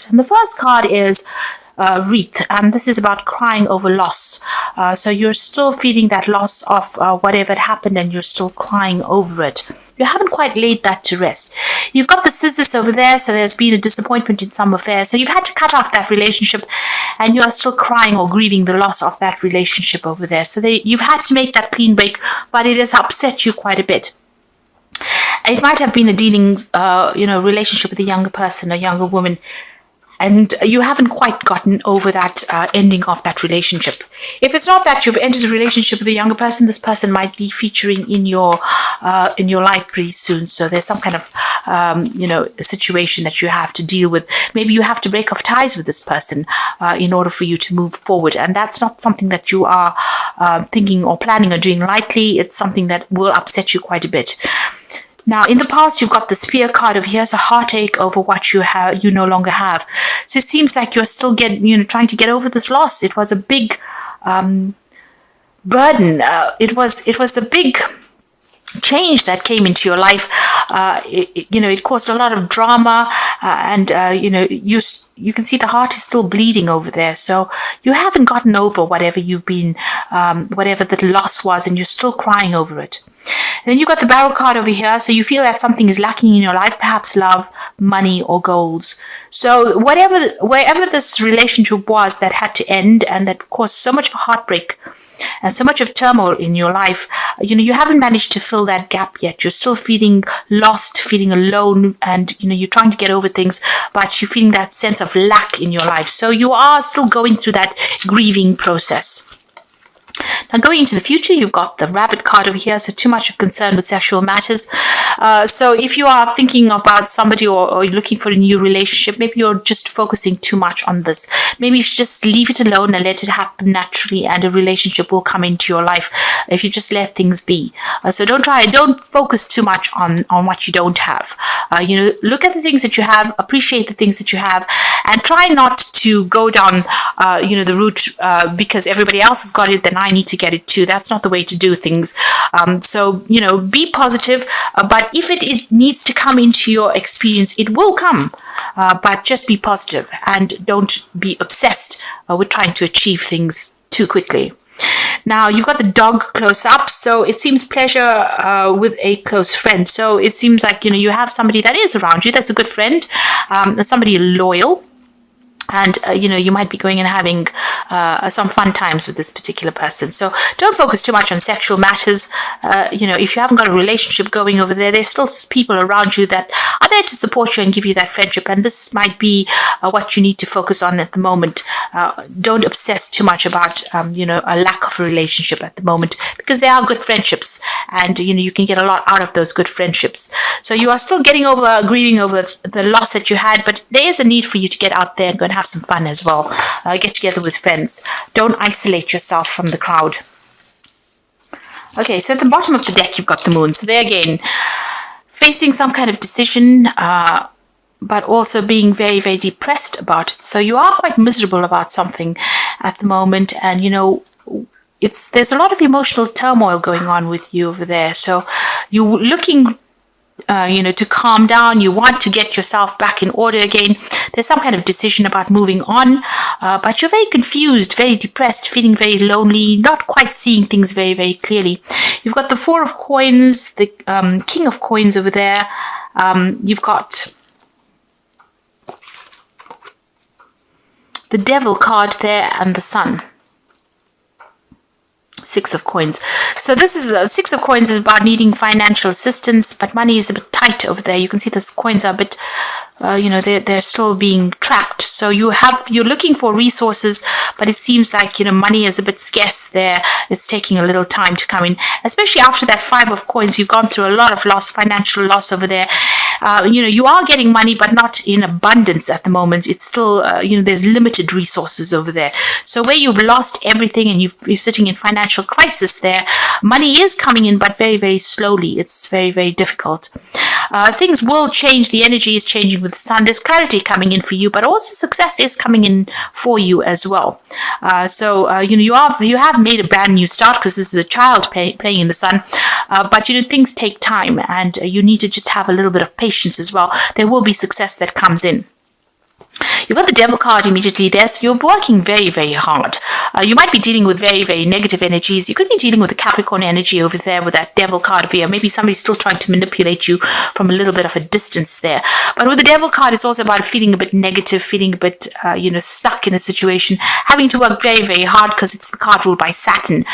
And the first card is wreath, and this is about crying over loss. So you're still feeling that loss of whatever happened, and you're still crying over it. You haven't quite laid that to rest. You've got the scissors over there, so there's been a disappointment in some affair. So you've had to cut off that relationship, and you are still crying or grieving the loss of that relationship over there. So you've had to make that clean break, but it has upset you quite a bit. It might have been a dealings, relationship with a younger person, a younger woman, and you haven't quite gotten over that ending of that relationship. If it's not that you've entered a relationship with a younger person, this person might be featuring in your life pretty soon. So there's some kind of situation that you have to deal with. Maybe you have to break off ties with this person in order for you to move forward, and that's not something that you are thinking or planning on doing lightly. It's something that will upset you quite a bit. Now, in the past, you've got the Spear card over here, so heartache over what you no longer have. So it seems like you're still trying to get over this loss. It was a big burden. It was a big change that came into your life. It caused a lot of drama, and you can see the heart is still bleeding over there. So you haven't gotten over whatever you've been, whatever the loss was, and you're still crying over it. And then you've got the Barrel card over here. So you feel that something is lacking in your life, perhaps love, money, or goals. So wherever this relationship was that had to end and that caused so much of a heartbreak and so much of turmoil in your life, you haven't managed to fill that gap yet. You're still feeling lost, feeling alone, and you're trying to get over things, but you're feeling that sense of lack in your life. So you are still going through that grieving process. Now, going into the future, you've got the Rabbit card over here, so too much of concern with sexual matters. So if you are thinking about somebody or you're looking for a new relationship, maybe you're just focusing too much on this. Maybe you should just leave it alone and let it happen naturally, and a relationship will come into your life if you just let things be. So don't focus too much on what you don't have. Look at the things that you have, appreciate the things that you have, and try not to go down the route because everybody else has got it, then I need to get it too. That's not the way to do things. So be positive, but if it needs to come into your experience, it will come. But just be positive and don't be obsessed with trying to achieve things too quickly. Now, you've got the Dog close up, so it seems pleasure with a close friend. So it seems like you have somebody that is around you, that's a good friend, somebody loyal. And, you might be going and having some fun times with this particular person. So don't focus too much on sexual matters. If you haven't got a relationship going over there, there's still people around you that are there to support you and give you that friendship. And this might be what you need to focus on at the moment. Don't obsess too much about, a lack of a relationship at the moment, because there are good friendships, and, you can get a lot out of those good friendships. So you are still grieving over the loss that you had, but there is a need for you to get out there and go and have some fun as well. Get together with friends. Don't isolate yourself from the crowd. Okay, so at the bottom of the deck, you've got the Moon. So there again, facing some kind of decision, but also being very, very depressed about it. So you are quite miserable about something at the moment, and there's a lot of emotional turmoil going on with you over there. So you're looking to calm down. You want to get yourself back in order again. There's some kind of decision about moving on, but you're very confused, very depressed, feeling very lonely, not quite seeing things very, very clearly. You've got the Four of Coins, the King of Coins over there. You've got the Devil card there and the Sun. Six of Coins. So this is Six of Coins is about needing financial assistance, but money is a bit tight over there. You can see those coins are a bit, they're still being trapped. So you're looking for resources, but it seems like money is a bit scarce there. It's taking a little time to come in, especially after that Five of Coins. You've gone through a lot of financial loss over there. You are getting money, but not in abundance at the moment. It's still, there's limited resources over there. So where you've lost everything and you're sitting in financial crisis there, money is coming in, but very, very slowly. It's very, very difficult. Things will change. The energy is changing with the Sun. There's clarity coming in for you, but also success is coming in for you as well. You have made a brand new start, because this is a child playing in the Sun. But things take time, and you need to just have a little bit of patience as well. There will be success that comes in. You've got the devil card immediately there, so you're working very, very hard. You might be dealing with very, very negative energies. You could be dealing with the Capricorn energy over there with that devil card over here. Maybe somebody's still trying to manipulate you from a little bit of a distance there. But with the devil card, it's also about feeling a bit negative, feeling a bit, stuck in a situation, having to work very, very hard because it's the card ruled by Saturn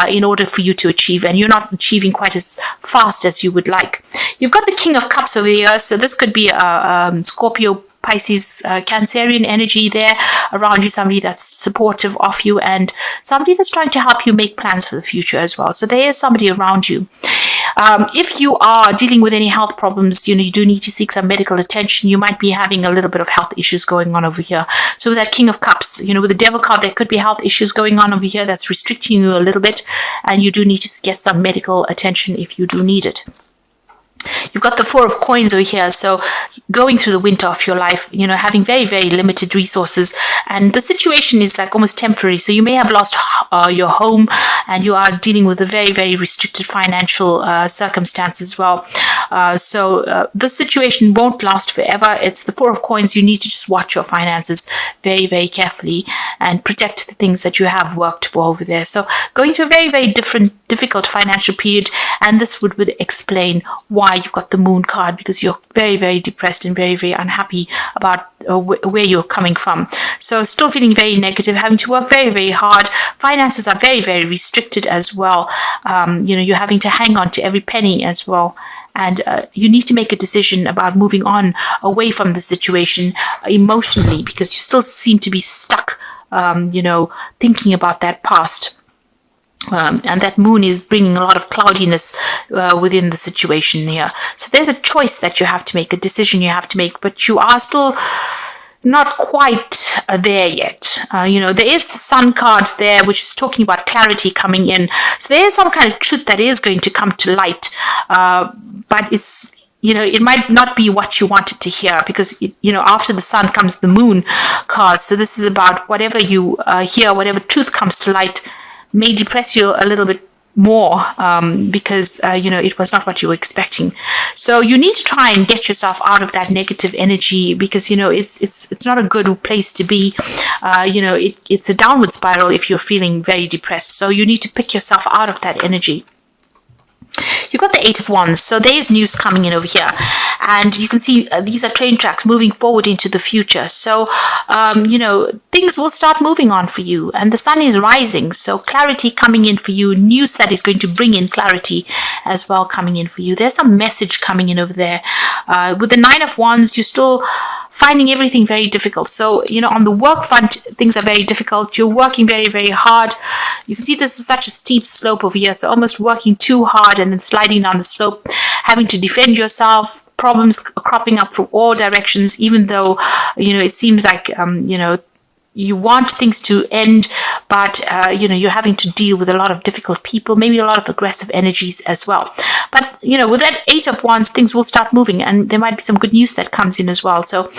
in order for you to achieve, and you're not achieving quite as fast as you would like. You've got the King of Cups over here, so this could be a Scorpio, Pisces, Cancerian energy there around you, somebody that's supportive of you and somebody that's trying to help you make plans for the future as well. So there is somebody around you. If you are dealing with any health problems, you do need to seek some medical attention. You might be having a little bit of health issues going on over here. So with that King of Cups, with the Devil card, there could be health issues going on over here that's restricting you a little bit, and you do need to get some medical attention if you do need it. You've got the Four of Coins over here, so going through the winter of your life, having very, very limited resources, and the situation is like almost temporary. So you may have lost your home, and you are dealing with a very, very restricted financial circumstance as well. So this situation won't last forever. It's the Four of Coins. You need to just watch your finances very, very carefully and protect the things that you have worked for over there. So going through a very, very difficult financial period, and this would explain why you've got the Moon card, because you're very, very depressed and very, very unhappy about where you're coming from. So still feeling very negative, having to work very, very hard. Finances are very, very restricted as well. You're having to hang on to every penny as well. And you need to make a decision about moving on away from the situation emotionally, because you still seem to be stuck, thinking about that past. And that moon is bringing a lot of cloudiness within the situation here. So there's a choice that you have to make, a decision you have to make, but you are still not quite there yet. There is the Sun card there, which is talking about clarity coming in. So there is some kind of truth that is going to come to light, but it's it might not be what you wanted to hear, because, after the Sun comes the Moon card. So this is about whatever you hear, whatever truth comes to light may depress you a little bit more, because it was not what you were expecting. So you need to try and get yourself out of that negative energy, because it's not a good place to be. It's a downward spiral if you're feeling very depressed. So you need to pick yourself out of that energy. You've got the Eight of Wands, so there is news coming in over here, and you can see these are train tracks moving forward into the future. So things will start moving on for you, and the Sun is rising, so clarity coming in for you, news that is going to bring in clarity as well coming in for you. There's some message coming in over there. With the Nine of Wands, you're still finding everything very difficult. So, on the work front, things are very difficult. You're working very, very hard. You can see this is such a steep slope over here. So almost working too hard and then sliding down the slope, having to defend yourself, problems cropping up from all directions, even though, it seems like, you want things to end, but you're having to deal with a lot of difficult people, maybe a lot of aggressive energies as well. But with that Eight of Wands, things will start moving, and there might be some good news that comes in as well. So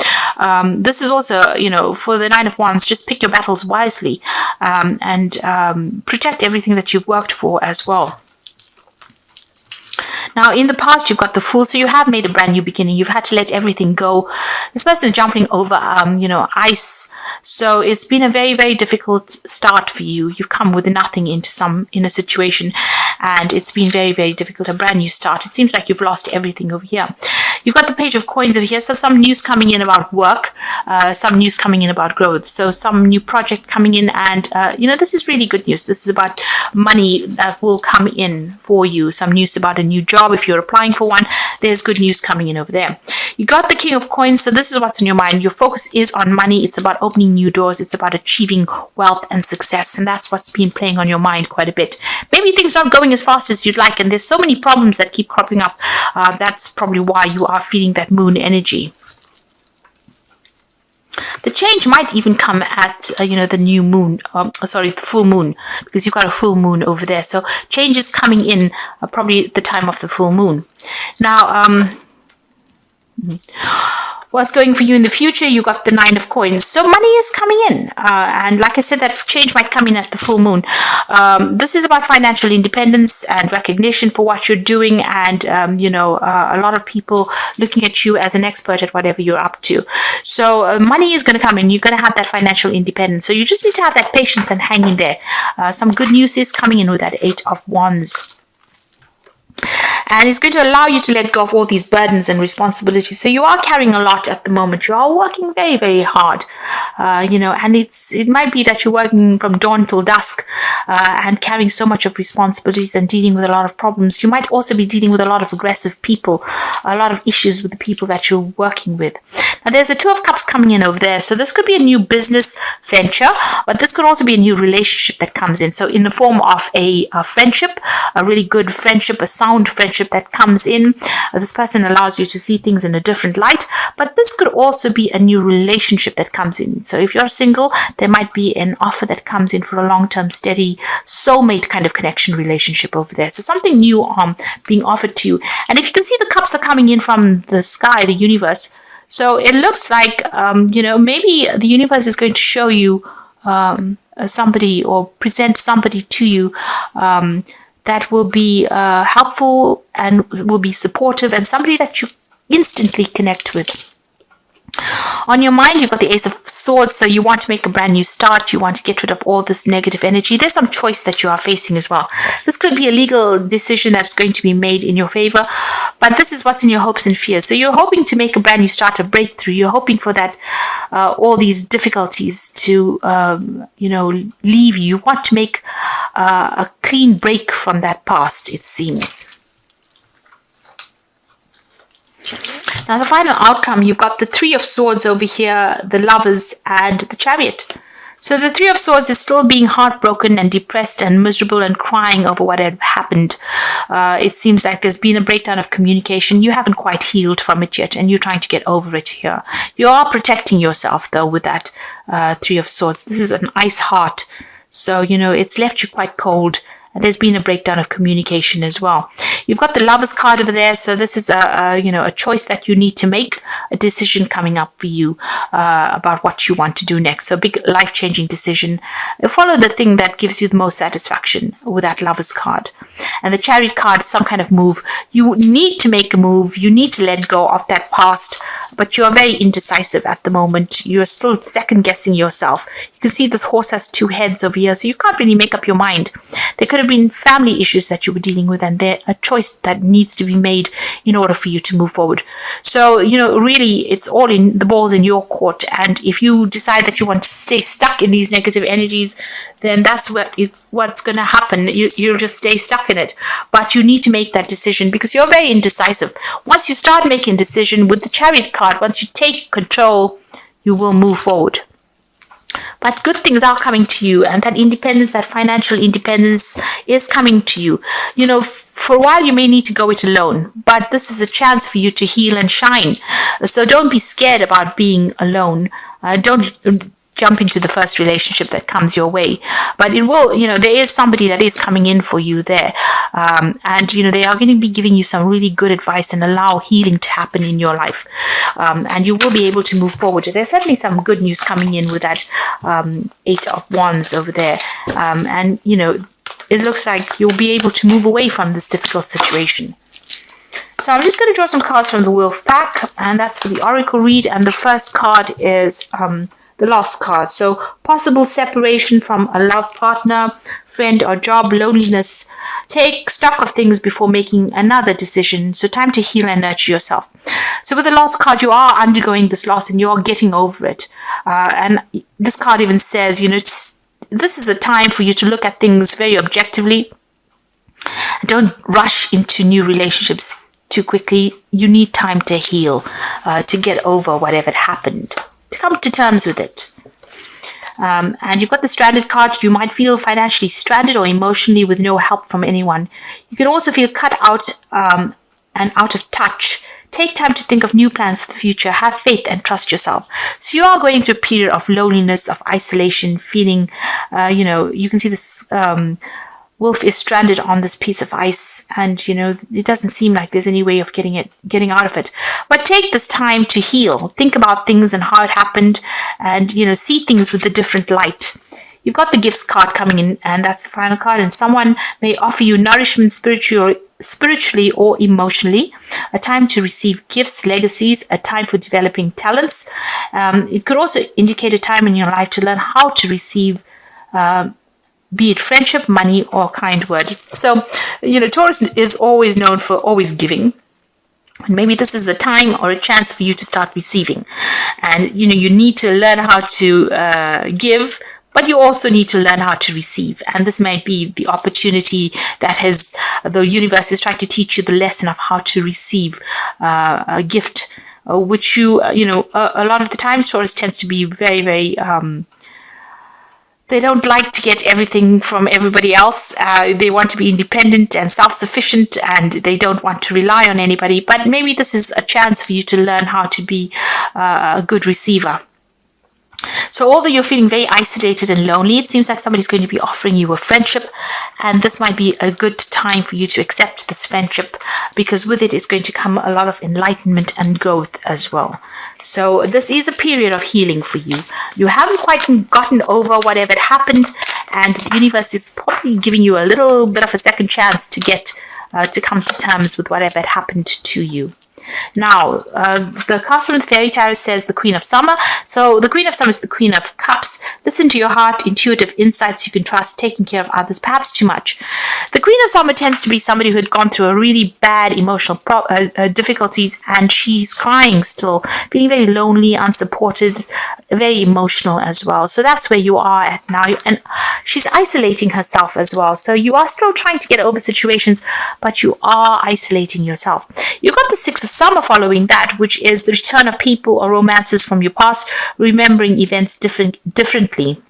this is also, for the Nine of Wands, just pick your battles wisely, and protect everything that you've worked for as well. Now, in the past, you've got the Fool, so you have made a brand new beginning. You've had to let everything go. This person is jumping over, ice. So it's been a very, very difficult start for you. You've come with nothing in a situation, and it's been very, very difficult. A brand new start. It seems like you've lost everything over here. You've got the Page of Coins over here. So some news coming in about work, some news coming in about growth. So some new project coming in, and this is really good news. This is about money that will come in for you. Some news about a new job. If you're applying for one, there's good news coming in over there. You got the King of Coins, so this is what's in your mind. Your focus is on money. It's about opening new doors. It's about achieving wealth and success, and that's what's been playing on your mind quite a bit. Maybe things aren't going as fast as you'd like, and there's so many problems that keep cropping up. That's probably why you are feeling that Moon energy. The change might even come at, the new moon, the full moon, because you've got a full moon over there. So change is coming in probably at the time of the full moon. Now, what's going for you in the future, you got the Nine of Coins. So money is coming in. And like I said, that change might come in at the full moon. This is about financial independence and recognition for what you're doing, and, a lot of people looking at you as an expert at whatever you're up to. So money is going to come in. You're going to have that financial independence. So you just need to have that patience and hang in there. Some good news is coming in with that Eight of Wands. And it's going to allow you to let go of all these burdens and responsibilities. So you are carrying a lot at the moment. You are working very, very hard, and it might be that you're working from dawn till dusk and carrying so much of responsibilities and dealing with a lot of problems. You might also be dealing with a lot of aggressive people, a lot of issues with the people that you're working with. Now, there's a Two of Cups coming in over there. So this could be a new business venture, but this could also be a new relationship that comes in. So in the form of a friendship, a really good friendship, a sound friendship that comes in. This person allows you to see things in a different light, but this could also be a new relationship that comes in. So if you're single, there might be an offer that comes in for a long-term, steady, soulmate kind of connection relationship over there. So something new being offered to you. And if you can see, the cups are coming in from the sky, the universe. So it looks like, maybe the universe is going to show you somebody or present somebody to you that will be helpful and will be supportive, and somebody that you instantly connect with. On your mind, you've got the Ace of Swords, so you want to make a brand new start. You want to get rid of all this negative energy. There's some choice that you are facing as well. This could be a legal decision that's going to be made in your favor, but this is what's in your hopes and fears. So you're hoping to make a brand new start, a breakthrough. You're hoping for that, all these difficulties to, leave you. You want to make a clean break from that past, it seems. Now, the final outcome, you've got the Three of Swords over here, the Lovers, and the Chariot. So the Three of Swords is still being heartbroken and depressed and miserable and crying over what had happened. It seems like there's been a breakdown of communication. You haven't quite healed from it yet, and you're trying to get over it here. You are protecting yourself, though, with that Three of Swords. This is an ice heart. So, it's left you quite cold. There's been a breakdown of communication as well. You've got the Lovers card over there. So this is a choice that you need to make, a decision coming up for you about what you want to do next. So a big life-changing decision. Follow the thing that gives you the most satisfaction with that Lovers card. And the Chariot card, some kind of move. You need to make a move. You need to let go of that past, but you are very indecisive at the moment. You are still second-guessing yourself. You can see this horse has two heads over here, so you can't really make up your mind. There could have been family issues that you were dealing with, and there's a choice that needs to be made in order for you to move forward. So, really, it's all in the balls in your court. And if you decide that you want to stay stuck in these negative energies, then that's what's going to happen. You'll just stay stuck in it. But you need to make that decision because you're very indecisive. Once you start making a decision with the Chariot card, once you take control, you will move forward. But good things are coming to you, and that independence, that financial independence is coming to you. For a while you may need to go it alone, but this is a chance for you to heal and shine. So don't be scared about being alone. Don't jump into the first relationship that comes your way. But it will, there is somebody that is coming in for you there. And they are going to be giving you some really good advice and allow healing to happen in your life. And you will be able to move forward. There's certainly some good news coming in with that Eight of Wands over there. It looks like you'll be able to move away from this difficult situation. So I'm just going to draw some cards from the Wolf pack, and that's for the Oracle read. And the first card is the Lost card. So possible separation from a love partner, friend, or job, loneliness. Take stock of things before making another decision. So time to heal and nurture yourself. So with the Lost card, you are undergoing this loss and you're getting over it. And this card even says, this is a time for you to look at things very objectively. Don't rush into new relationships too quickly. You need time to heal, to get over whatever happened, to come to terms with it. And you've got the Stranded card. You might feel financially stranded or emotionally with no help from anyone. You can also feel cut out and out of touch. Take time to think of new plans for the future. Have faith and trust yourself. So you are going through a period of loneliness, of isolation, feeling, you can see this Wolf is stranded on this piece of ice, and it doesn't seem like there's any way of getting out of it. But take this time to heal. Think about things and how it happened, and see things with a different light. You've got the gifts card coming in, and that's the final card. And someone may offer you nourishment spiritually or emotionally, a time to receive gifts, legacies, a time for developing talents. It could also indicate a time in your life to learn how to receive be it friendship, money, or kind word. So, Taurus is always known for always giving. And maybe this is a time or a chance for you to start receiving. And, you need to learn how to give, but you also need to learn how to receive. And this might be the opportunity that the universe is trying to teach you the lesson of how to receive a gift, which a lot of the times Taurus tends to be very, very, they don't like to get everything from everybody else. They want to be independent and self-sufficient, and they don't want to rely on anybody. But maybe this is a chance for you to learn how to be a good receiver. So although you're feeling very isolated and lonely, it seems like somebody's going to be offering you a friendship, and this might be a good time for you to accept this friendship, because with it is going to come a lot of enlightenment and growth as well. So this is a period of healing for you. You haven't quite gotten over whatever happened, and the universe is probably giving you a little bit of a second chance to get to come to terms with whatever had happened to you. Now, the card from the Fairy Tarot says the Queen of Summer. So the Queen of Summer is the Queen of Cups. Listen to your heart, intuitive insights you can trust, taking care of others, perhaps too much. The Queen of Summer tends to be somebody who had gone through a really bad emotional difficulties, and she's crying still, being very lonely, unsupported, very emotional as well. So that's where you are at now. And she's isolating herself as well. So you are still trying to get over situations, but you are isolating yourself. You've got the Six of Summer following that, which is the return of people or romances from your past, remembering events differently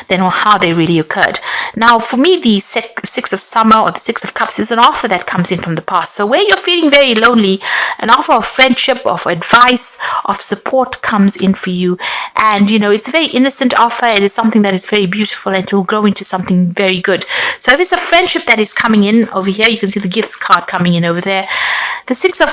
than how they really occurred. Now, for me, the Six of Summer or the Six of Cups is an offer that comes in from the past. So where you're feeling very lonely, an offer of friendship, of advice, of support comes in for you. And, it's a very innocent offer. It is something that is very beautiful, and it will grow into something very good. So if it's a friendship that is coming in over here, you can see the gifts card coming in over there. The Six of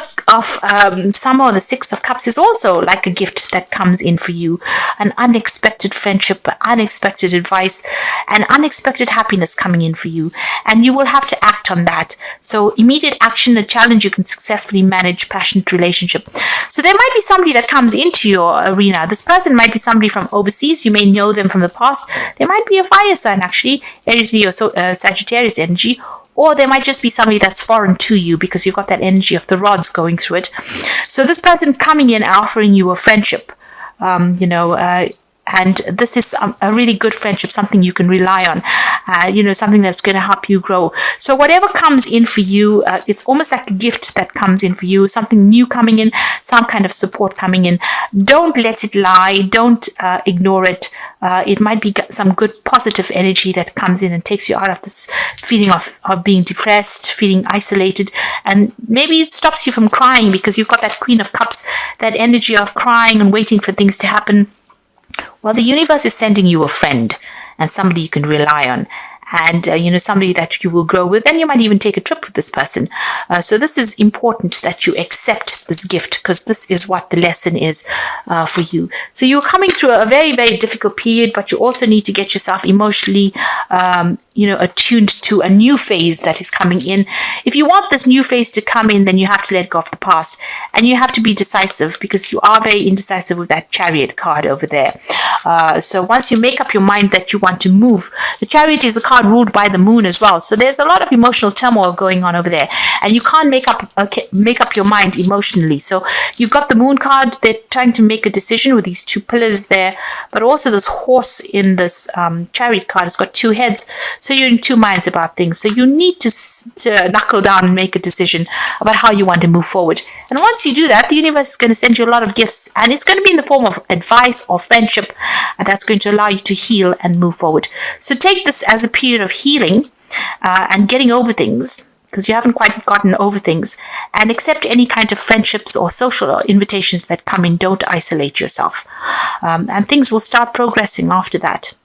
Summer or the Six of Cups is also like a gift that comes in for you. An unexpected friendship, unexpected advice, and unexpected happiness coming in for you. And you will have to act on that. So immediate action, a challenge you can successfully manage, passionate relationship. So there might be somebody that comes into your arena. This person might be somebody from overseas. You may know them from the past. There might be a fire sign, actually, Aries, Leo, Sagittarius energy. Or there might just be somebody that's foreign to you, because you've got that energy of the rods going through it. So this person coming in offering you a friendship, and this is a really good friendship, something you can rely on, something that's going to help you grow. So whatever comes in for you, it's almost like a gift that comes in for you, something new coming in, some kind of support coming in. Don't let it lie. Don't ignore it. It might be some good positive energy that comes in and takes you out of this feeling of being depressed, feeling isolated, and maybe it stops you from crying, because you've got that Queen of Cups, that energy of crying and waiting for things to happen. Well, the universe is sending you a friend and somebody you can rely on, and somebody that you will grow with, and you might even take a trip with this person. So this is important that you accept this gift, because this is what the lesson is for you. So you're coming through a very, very difficult period, but you also need to get yourself emotionally attuned to a new phase that is coming in. If you want this new phase to come in, then you have to let go of the past, and you have to be decisive, because you are very indecisive with that Chariot card over there. So once you make up your mind that you want to move, the Chariot is a card ruled by the moon as well. So there's a lot of emotional turmoil going on over there, and you can't make up your mind emotionally. So you've got the moon card. They're trying to make a decision with these two pillars there, but also this horse in this Chariot card has got two heads. So you're in two minds about things. So you need to knuckle down and make a decision about how you want to move forward. And once you do that, the universe is going to send you a lot of gifts, and it's going to be in the form of advice or friendship, and that's going to allow you to heal and move forward. So take this as a period of healing and getting over things, because you haven't quite gotten over things, and accept any kind of friendships or social invitations that come in. Don't isolate yourself, and things will start progressing after that.